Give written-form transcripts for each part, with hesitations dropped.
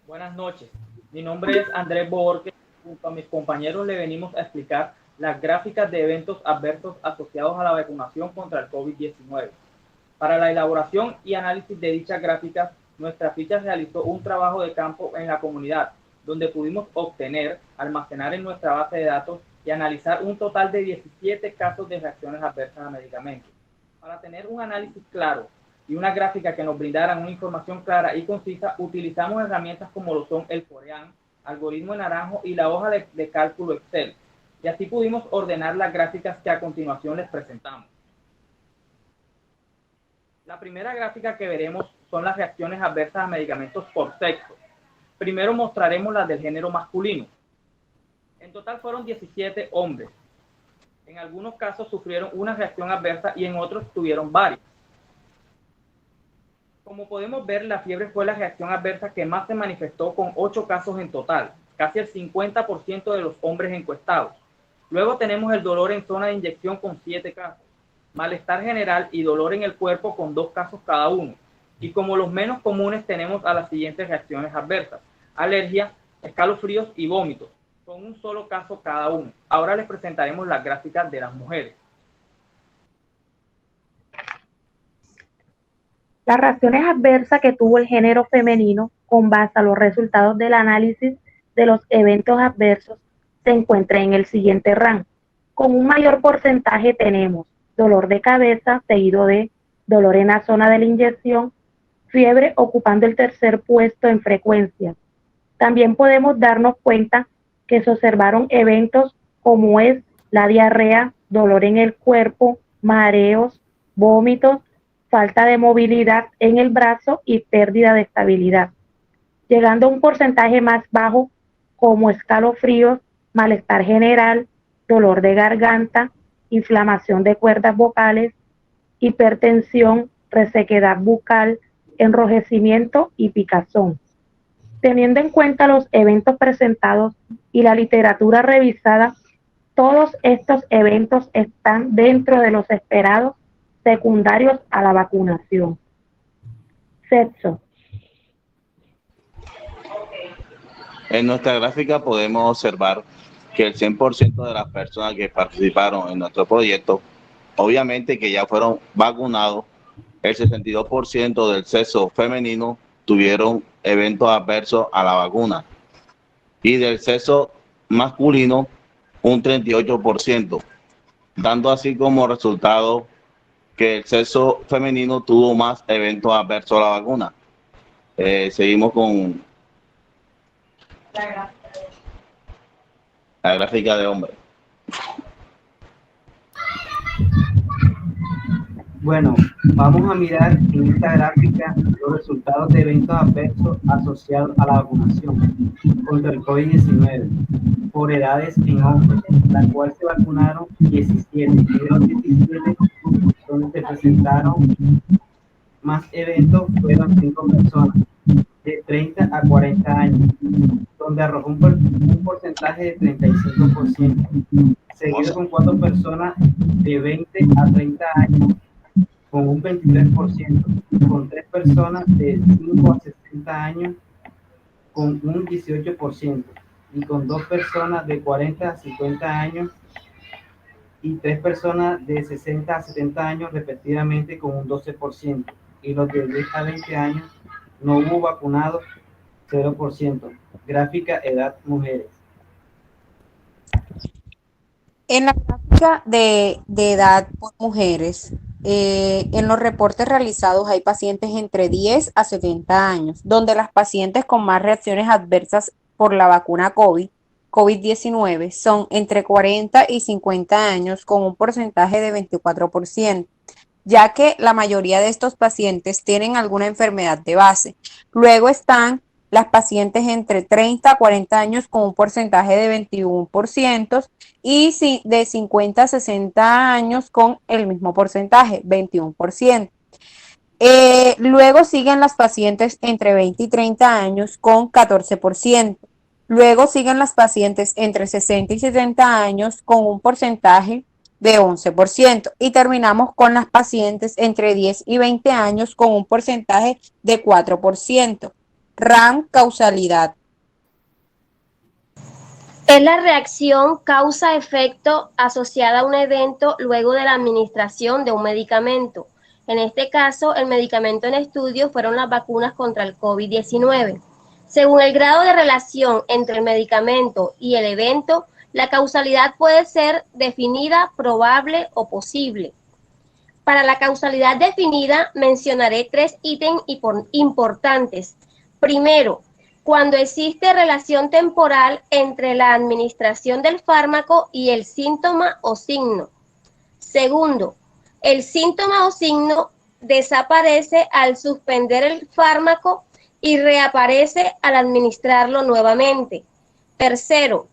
Buenas noches. Mi nombre es Andrés Borges. Junto a mis compañeros le venimos a explicar las gráficas de eventos adversos asociados a la vacunación contra el COVID-19. Para la elaboración y análisis de dichas gráficas, nuestra ficha realizó un trabajo de campo en la comunidad, donde pudimos obtener, almacenar en nuestra base de datos y analizar un total de 17 casos de reacciones adversas a medicamentos. Para tener un análisis claro y una gráfica que nos brindaran una información clara y concisa, utilizamos herramientas como lo son el Forean, algoritmo de naranjo y la hoja de cálculo Excel. Y así pudimos ordenar las gráficas que a continuación les presentamos. La primera gráfica que veremos son las reacciones adversas a medicamentos por sexo. Primero mostraremos las del género masculino. En total fueron 17 hombres. En algunos casos sufrieron una reacción adversa y en otros tuvieron varias. Como podemos ver, la fiebre fue la reacción adversa que más se manifestó, con 8 casos en total, casi el 50% de los hombres encuestados. Luego tenemos el dolor en zona de inyección con 7 casos, malestar general y dolor en el cuerpo con 2 casos cada uno. Y como los menos comunes tenemos a las siguientes reacciones adversas: alergia, escalofríos y vómitos, con un solo caso cada uno. Ahora les presentaremos las gráficas de las mujeres. Las reacciones adversas que tuvo el género femenino con base a los resultados del análisis de los eventos adversos se encuentran en el siguiente rango. Con un mayor porcentaje tenemos dolor de cabeza seguido de dolor en la zona de la inyección, fiebre ocupando el tercer puesto en frecuencia. También podemos darnos cuenta que se observaron eventos como es la diarrea, dolor en el cuerpo, mareos, vómitos, falta de movilidad en el brazo y pérdida de estabilidad, llegando a un porcentaje más bajo como escalofríos, malestar general, dolor de garganta, inflamación de cuerdas vocales, hipertensión, resequedad bucal, enrojecimiento y picazón. Teniendo en cuenta los eventos presentados y la literatura revisada, todos estos eventos están dentro de los esperados secundarios a la vacunación. Sexo. En nuestra gráfica podemos observar que el 100% de las personas que participaron en nuestro proyecto, obviamente que ya fueron vacunados. El 62% del sexo femenino tuvieron eventos adversos a la vacuna, y del sexo masculino un 38%, dando así como resultado que el sexo femenino tuvo más eventos adversos a la vacuna. Seguimos con la gráfica de hombres. Bueno, vamos a mirar en esta gráfica los resultados de eventos adversos asociados a la vacunación contra el COVID-19 por edades en hombres, la cual se vacunaron 17, y de los 17 donde se presentaron más eventos fueron 5 personas de 30 a 40 años, donde arrojó un porcentaje de 35%, seguido con 4 personas de 20 a 30 años con un 23%, con 3 personas de 5 a 60 años con un 18%, y con 2 personas de 40 a 50 años y 3 personas de 60 a 70 años respectivamente con un 12%, y los de 10 a 20 años no hubo vacunados, 0%. Gráfica edad mujeres. En la gráfica de edad por mujeres, en los reportes realizados hay pacientes entre 10 a 70 años, donde las pacientes con más reacciones adversas por la vacuna COVID-19 son entre 40 y 50 años, con un porcentaje de 24%, ya que la mayoría de estos pacientes tienen alguna enfermedad de base. Luego están las pacientes entre 30 a 40 años con un porcentaje de 21%, y de 50 a 60 años con el mismo porcentaje, 21%. Luego siguen las pacientes entre 20 y 30 años con 14%. Luego siguen las pacientes entre 60 y 70 años con un porcentaje de 11%. Y terminamos con las pacientes entre 10 y 20 años con un porcentaje de 4%. RAM, causalidad. Es la reacción causa-efecto asociada a un evento luego de la administración de un medicamento. En este caso, el medicamento en estudio fueron las vacunas contra el COVID-19. Según el grado de relación entre el medicamento y el evento, la causalidad puede ser definida, probable o posible. Para la causalidad definida, mencionaré 3 ítems importantes. Primero, cuando existe relación temporal entre la administración del fármaco y el síntoma o signo. Segundo, el síntoma o signo desaparece al suspender el fármaco y reaparece al administrarlo nuevamente. Tercero,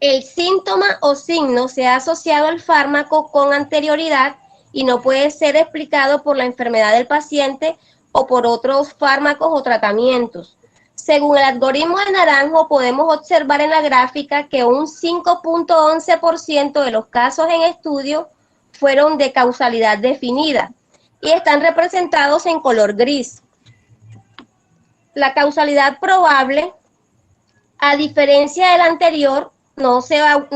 el síntoma o signo se ha asociado al fármaco con anterioridad y no puede ser explicado por la enfermedad del paciente o por otros fármacos o tratamientos. Según el algoritmo de Naranjo, podemos observar en la gráfica que un 5.11% de los casos en estudio fueron de causalidad definida y están representados en color gris. La causalidad probable, a diferencia del anterior, no se ha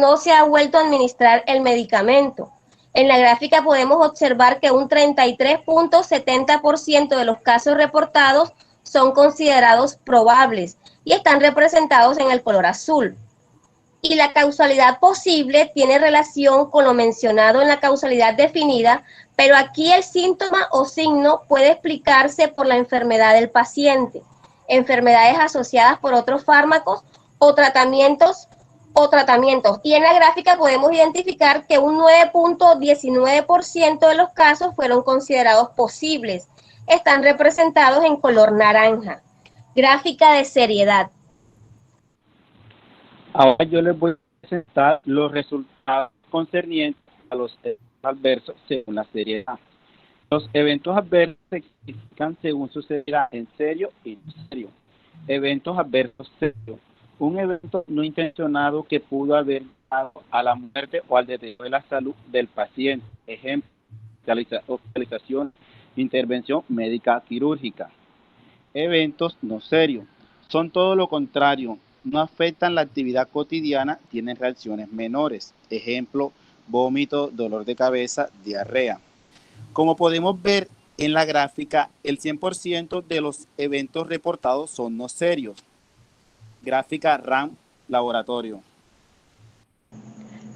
vuelto a administrar el medicamento. En la gráfica podemos observar que un 33.70% de los casos reportados son considerados probables y están representados en el color azul. Y la causalidad posible tiene relación con lo mencionado en la causalidad definida, pero aquí el síntoma o signo puede explicarse por la enfermedad del paciente, enfermedades asociadas por otros fármacos o tratamientos. Y en la gráfica podemos identificar que un 9.19% de los casos fueron considerados posibles. Están representados en color naranja. Gráfica de seriedad. Ahora yo les voy a presentar los resultados concernientes a los eventos adversos según la seriedad. Los eventos adversos se clasifican según su seriedad en serio y no serio. Eventos adversos serios. Un evento no intencionado que pudo haber llevado a la muerte o al deterioro de la salud del paciente. Ejemplo, hospitalización, intervención médica quirúrgica. Eventos no serios. Son todo lo contrario. No afectan la actividad cotidiana, tienen reacciones menores. Ejemplo, vómito, dolor de cabeza, diarrea. Como podemos ver en la gráfica, el 100% de los eventos reportados son no serios. Gráfica RAM laboratorio.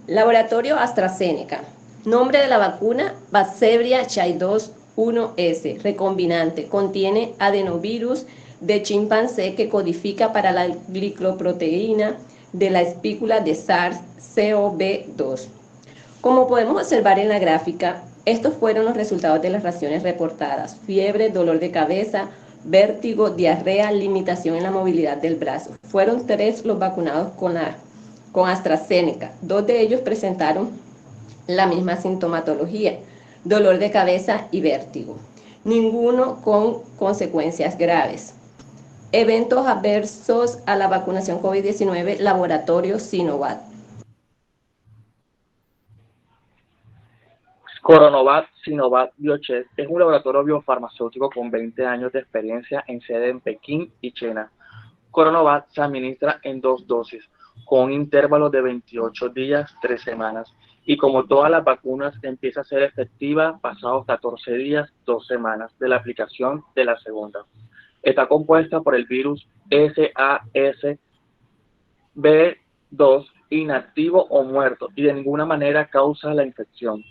Laboratorio AstraZeneca. Nombre de la vacuna, Vaxzevria Chai-2 1S, recombinante. Contiene adenovirus de chimpancé que codifica para la glicoproteína de la espícula de SARS-CoV-2. Como podemos observar en la gráfica, estos fueron los resultados de las reacciones reportadas: fiebre, dolor de cabeza, vértigo, diarrea, limitación en la movilidad del brazo. Fueron 3 los vacunados con AstraZeneca. 2 de ellos presentaron la misma sintomatología, dolor de cabeza y vértigo. Ninguno con consecuencias graves. Eventos adversos a la vacunación COVID-19, laboratorio Sinovac. CoronaVac Sinovac Biotech es un laboratorio biofarmacéutico con 20 años de experiencia en sede en Pekín y China. CoronaVac se administra en 2 dosis, con un intervalo de 28 días, 3 semanas, y como todas las vacunas empieza a ser efectiva pasados 14 días, 2 semanas de la aplicación de la segunda. Está compuesta por el virus SARS-CoV-2 inactivo o muerto y de ninguna manera causa la infección.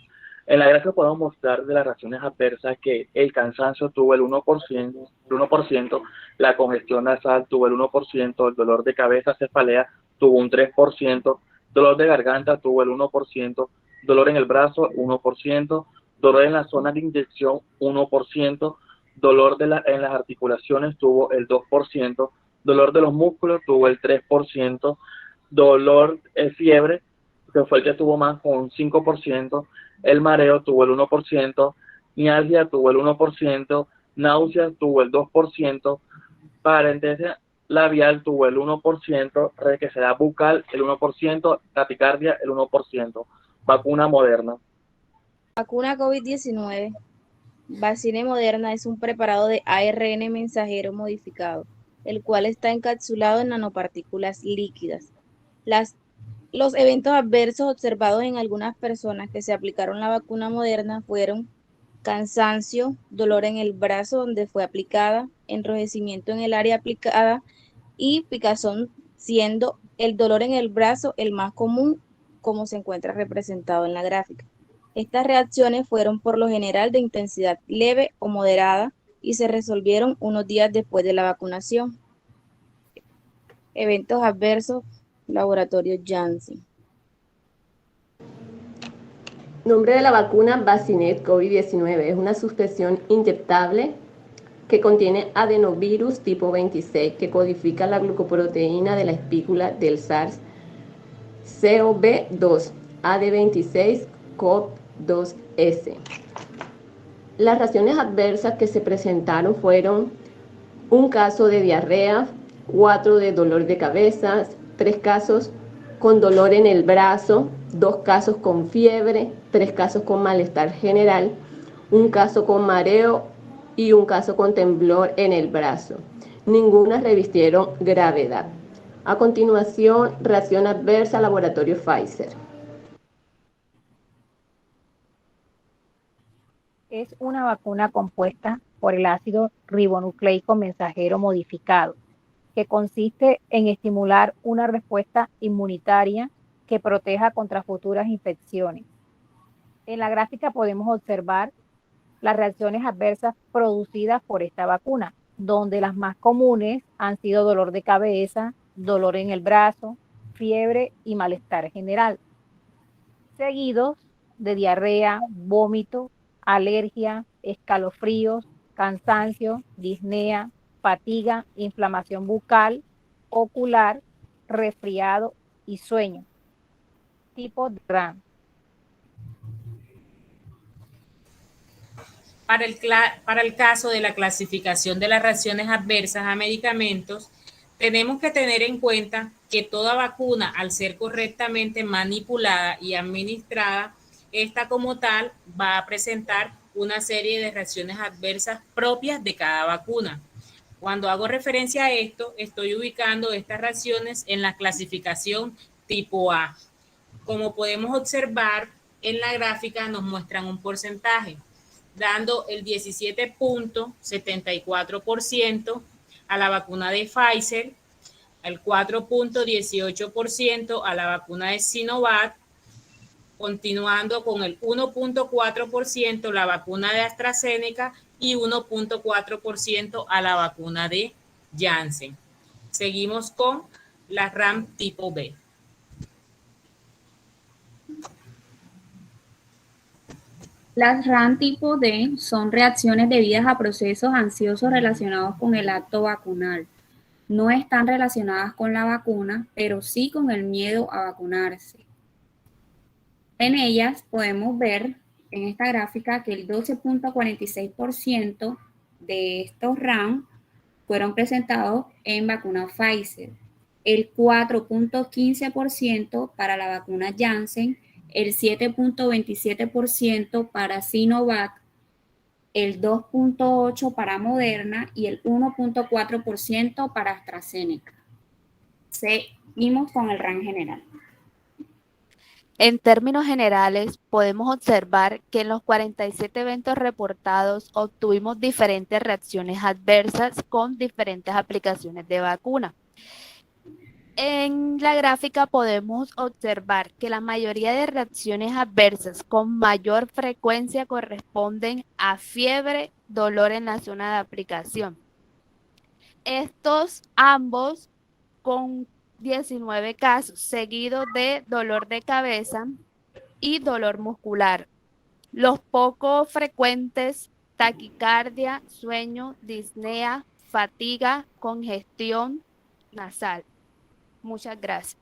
En la gráfica podemos mostrar de las reacciones adversas que el cansancio tuvo el 1%, la congestión nasal tuvo el 1%, el dolor de cabeza, cefalea tuvo un 3%, dolor de garganta tuvo el 1%, dolor en el brazo 1%, dolor en la zona de inyección 1%, dolor en las articulaciones tuvo el 2%, dolor de los músculos tuvo el 3%, dolor fiebre, que fue el que tuvo más con un 5%, el mareo tuvo el 1%, mialgia tuvo el 1%, náuseas tuvo el 2%, paresthesia labial tuvo el 1%, resequedad bucal el 1%, taquicardia el 1%. Vacuna Moderna. Vacuna COVID-19. Vacina Moderna es un preparado de ARN mensajero modificado. el cual está encapsulado en nanopartículas líquidas. Los eventos adversos observados en algunas personas que se aplicaron la vacuna Moderna fueron cansancio, dolor en el brazo donde fue aplicada, enrojecimiento en el área aplicada y picazón, siendo el dolor en el brazo el más común, como se encuentra representado en la gráfica. Estas reacciones fueron por lo general de intensidad leve o moderada y se resolvieron unos días después de la vacunación. Eventos adversos, laboratorio Janssen. Nombre de la vacuna Vacinet COVID-19. Es una suspensión inyectable que contiene adenovirus tipo 26 que codifica la glucoproteína de la espícula del SARS-CoV-2 AD26-CoV2S. Las reacciones adversas que se presentaron fueron un caso de diarrea, 4 de dolor de cabeza, 3 casos con dolor en el brazo, 2 casos con fiebre, 3 casos con malestar general, un caso con mareo y un caso con temblor en el brazo. Ninguna revistieron gravedad. A continuación, reacción adversa, laboratorio Pfizer. Es una vacuna compuesta por el ácido ribonucleico mensajero modificado, que consiste en estimular una respuesta inmunitaria que proteja contra futuras infecciones. En la gráfica podemos observar las reacciones adversas producidas por esta vacuna, donde las más comunes han sido dolor de cabeza, dolor en el brazo, fiebre y malestar general, seguidos de diarrea, vómito, alergia, escalofríos, cansancio, disnea, fatiga, inflamación bucal, ocular, resfriado y sueño. Tipo de RAM. Para el caso de la clasificación de las reacciones adversas a medicamentos, tenemos que tener en cuenta que toda vacuna, al ser correctamente manipulada y administrada, esta como tal va a presentar una serie de reacciones adversas propias de cada vacuna. Cuando hago referencia a esto, estoy ubicando estas reacciones en la clasificación tipo A. Como podemos observar en la gráfica, nos muestran un porcentaje, dando el 17.74% a la vacuna de Pfizer, el 4.18% a la vacuna de Sinovac, continuando con el 1.4% la vacuna de AstraZeneca y 1.4% a la vacuna de Janssen. Seguimos con la RAM tipo B. Las RAM tipo D son reacciones debidas a procesos ansiosos relacionados con el acto vacunal. No están relacionadas con la vacuna, pero sí con el miedo a vacunarse. En ellas podemos ver en esta gráfica que el 12.46% de estos RAM fueron presentados en vacuna Pfizer, el 4.15% para la vacuna Janssen, el 7.27% para Sinovac, el 2.8% para Moderna y el 1.4% para AstraZeneca. Seguimos con el RAM general. En términos generales, podemos observar que en los 47 eventos reportados obtuvimos diferentes reacciones adversas con diferentes aplicaciones de vacuna. En la gráfica podemos observar que la mayoría de reacciones adversas con mayor frecuencia corresponden a fiebre, dolor en la zona de aplicación. Estos ambos con 19 casos, seguido de dolor de cabeza y dolor muscular. Los poco frecuentes, taquicardia, sueño, disnea, fatiga, congestión nasal. Muchas gracias.